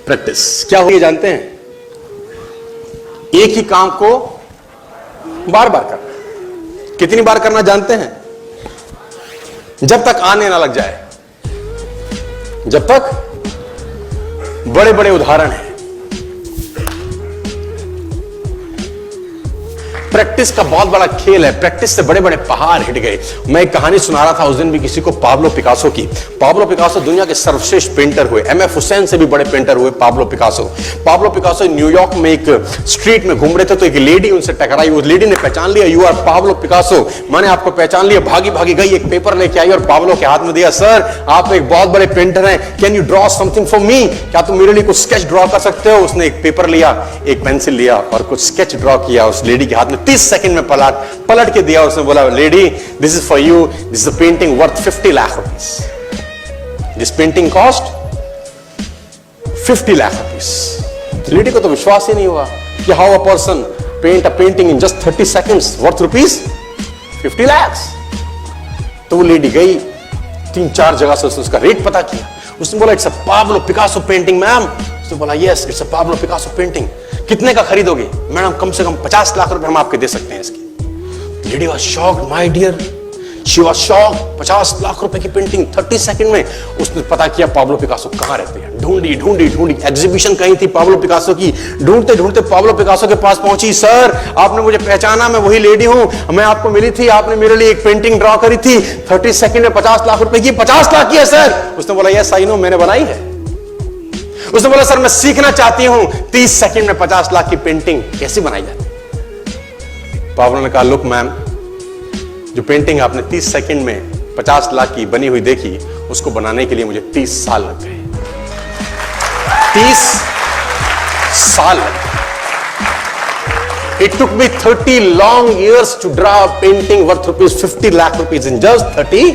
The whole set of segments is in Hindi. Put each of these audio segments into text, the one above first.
प्रैक्टिस क्या होगी जानते हैं? एक ही काम को बार बार करना। कितनी बार करना जानते हैं? जब तक आने ना लग जाए, जब तक बड़े बड़े उदाहरण हैं। प्रैक्टिस का बहुत बड़ा खेल है। प्रैक्टिस से बड़े बड़े पहाड़ हिट गए। मैं एक कहानी सुना रहा था उस दिन भी किसी को, पाब्लो पिकासो की। पाब्लो पिकासो दुनिया के सर्वश्रेष्ठ पेंटर हुए। एमएफ हुसैन से भी बड़े पेंटर हुए Pablo Picasso. Pablo Picasso New York में एक स्ट्रीट में घूम रहे थे तो एक लेडी उनसे टकराई। उस लेडी ने पहचान लिया, यू आर पाब्लो पिकासो, मैंने आपको पहचान लिया। भागी भागी गई, एक पेपर लेके आई और पाब्लो के हाथ में दिया। सर आप एक बहुत बड़े पेंटर हैं, can you draw something for me? क्या तुम मेरे लिए कुछ स्केच ड्रॉ कर सकते हो? उसने एक पेपर लिया, एक पेंसिल लिया और कुछ स्केच ड्रॉ किया उस लेडी के हाथ में। 30 सेकंड में पलट के दिया। उसने बोला, lady this is for you, this is a painting worth 50 lakh rupees. This painting cost 50 lakh rupees. Lady को तो विश्वास ही नहीं हुआ कि how a person paint a painting in just 30 seconds worth rupees 50 lakh. तो वो लेडी गई, 3-4 जगह से उसने उसका रेट पता किया। उसने बोला, it's a Pablo Picasso painting ma'am. उसने बोला, yes it's a Pablo Picasso painting. कितने का खरीदोगे? मैडम कम से कम 50 लाख रुपए हम आपके दे सकते हैं इसकी। Lady was shocked, my dear, she was shocked. 50 lakh रुपए की पेंटिंग 30 सेकंड में। उसने पता किया पाब्लो पिकासो कहां रहते हैं। ढूंढी ढूंढी ढूंढी, एग्जीबिशन कहीं थी पाब्लो पिकासो की। ढूंढते ढूंढते पाब्लो पिकासो के पास पहुंची। सर आपने मुझे पहचाना, मैं वही लेडी हूं, मैं आपको मिली थी, आपने मेरे लिए एक पेंटिंग ड्रॉ करी थी 30 सेकंड में 50 लाख रुपए की। 50 लाख की है सर? उसने बोला, यस आई नो, मैंने बनाई है। उसने बोला, सर मैं सीखना चाहती हूं 30 सेकंड में 50 लाख की पेंटिंग कैसे बनाई जाती। पाब्लो ने कहा, लुक मैम, जो पेंटिंग आपने 30 सेकंड में 50 लाख की बनी हुई देखी, उसको बनाने के लिए मुझे 30 साल लग गए। 30 साल लग गए। It took me 30 long years to draw a painting worth rupees 50 lakh rupees in just 30।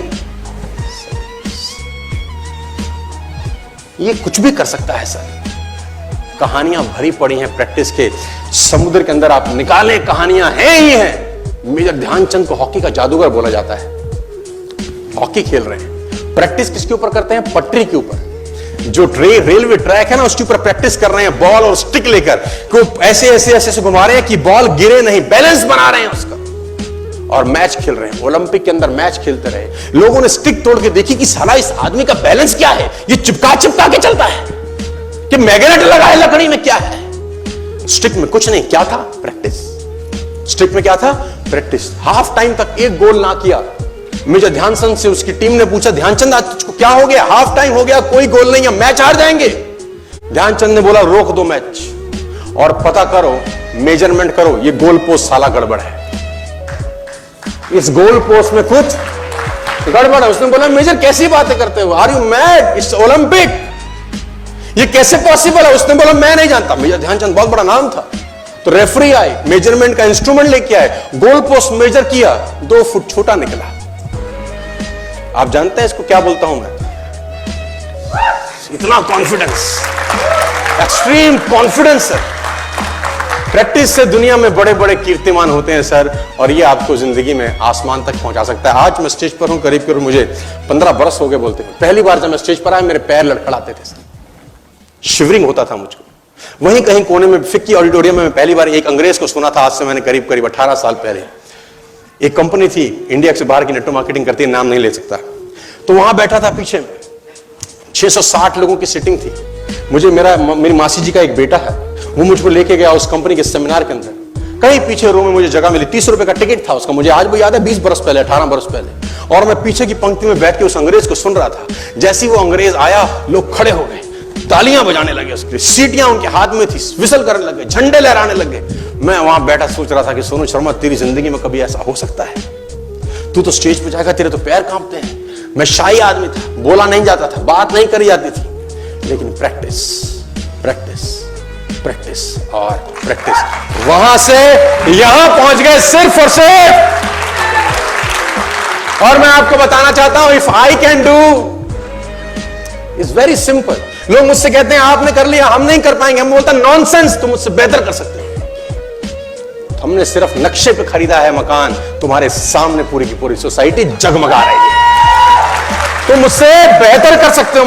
ये कुछ भी कर सकता है सर। कहानियां भरी पड़ी हैं प्रैक्टिस के समुद्र के अंदर। आप निकालें, कहानियां हैं ही हैं। मेजर ध्यानचंद को हॉकी का जादूगर बोला जाता है। हॉकी खेल रहे हैं, प्रैक्टिस किसके ऊपर करते हैं? पटरी के ऊपर। जो रेलवे ट्रैक है ना, उसके ऊपर प्रैक्टिस कर रहे हैं, बॉल और स्टिक लेकर को ऐसे ऐसे ऐसे घुमा रहे हैं कि बॉल गिरे नहीं, बैलेंस बना रहे हैं उसका। और मैच खेल रहे हैं। ओलंपिक के अंदर मैच खेलते रहे। लोगों ने स्टिक तोड़ के देखी कि साला इस आदमी का बैलेंस क्या है, ये चिपका चिपका के चलता है कि मैग्नेट लगा है लकड़ी में, क्या है? स्टिक में कुछ नहीं, क्या था? प्रैक्टिस। स्टिक में क्या था? प्रैक्टिस। हाफ टाइम तक एक गोल ना किया। मेजर ध्यानचंद से उसकी टीम ने पूछा, ध्यानचंद आज तुझको क्या हो गया? हाफ टाइम हो गया, कोई गोल नहीं है, मैच हार जाएंगे। ध्यानचंद ने बोला, रोक दो मैच और पता करो, मेजरमेंट करो, ये गोल पोस्ट साला गड़बड़ है, इस गोल पोस्ट में कुछ गड़बड़ है। उसने बोला, मेजर कैसी बातें करते हो? Are you mad? It's Olympic, ये कैसे पॉसिबल है? उसने बोला, मैं नहीं जानता। मेजर ध्यानचंद बहुत बड़ा नाम था। तो रेफरी आए, मेजरमेंट का इंस्ट्रूमेंट लेके आए, गोल पोस्ट मेजर किया, 2 फुट छोटा निकला। आप जानते हैं इसको क्या बोलता हूं मैं? इतना कॉन्फिडेंस, एक्सट्रीम कॉन्फिडेंस है। प्रैक्टिस से दुनिया में बड़े बड़े कीर्तिमान होते हैं सर, और ये आपको जिंदगी में आसमान तक पहुंचा सकता है। आज मैं स्टेज पर हूं, करीब करीब मुझे 15 बरस हो गए बोलते हैं। पहली बार जब मैं स्टेज पर आया, मेरे पैर लड़खड़ाते थे सर, शिवरिंग होता था मुझको। वहीं कहीं कोने में फिक्की ऑडिटोरियम में मैं पहली बार एक अंग्रेज को सुना था। आज से मैंने करीब करीब 18 साल पहले। एक कंपनी थी इंडिया से बाहर की, नेटवर्क मार्केटिंग करती है, नाम नहीं ले सकता। तो वहां बैठा था पीछे में, 660 लोगों की सीटिंग थी। मुझे मेरी मासी जी का एक बेटा है, वो मुझको लेके गया उस कंपनी के सेमिनार के अंदर। कहीं पीछे रो में मुझे जगह मिली। 30 रुपए का टिकट था उसका, मुझे आज भी याद है, 20 बरस पहले, 18 बरस पहले। और मैं पीछे की पंक्ति में बैठ के उस अंग्रेज को सुन रहा था। जैसे ही वो अंग्रेज आया, लोग खड़े हो गए, तालियां बजाने लगे, उसकी सीटियां उनके हाथ में थी, विसल करने लगे, झंडे लहराने लगे। मैं वहां बैठा सोच रहा था कि सोनू शर्मा, तेरी जिंदगी में कभी ऐसा हो सकता है? तू तो स्टेज पे जाएगा, तेरे तो पैर कांपते हैं। मैं शाही आदमी था, बोला नहीं जाता था, बात नहीं करी जाती थी, लेकिन प्रैक्टिस प्रैक्टिस प्रैक्टिस और प्रैक्टिस। वहां से यहां पहुंच गए सिर्फ और सिर्फ। और मैं आपको बताना चाहता हूं, if I can do, it's very simple. लोग मुझसे कहते हैं आपने कर लिया, हम नहीं कर पाएंगे। हम बोलता नॉनसेंस, तुम मुझसे बेहतर कर सकते हो। हमने सिर्फ नक्शे पे खरीदा है मकान, तुम्हारे सामने पूरी की पूरी सोसाइटी जगमगा रही है। तुम मुझसे बेहतर कर सकते हो।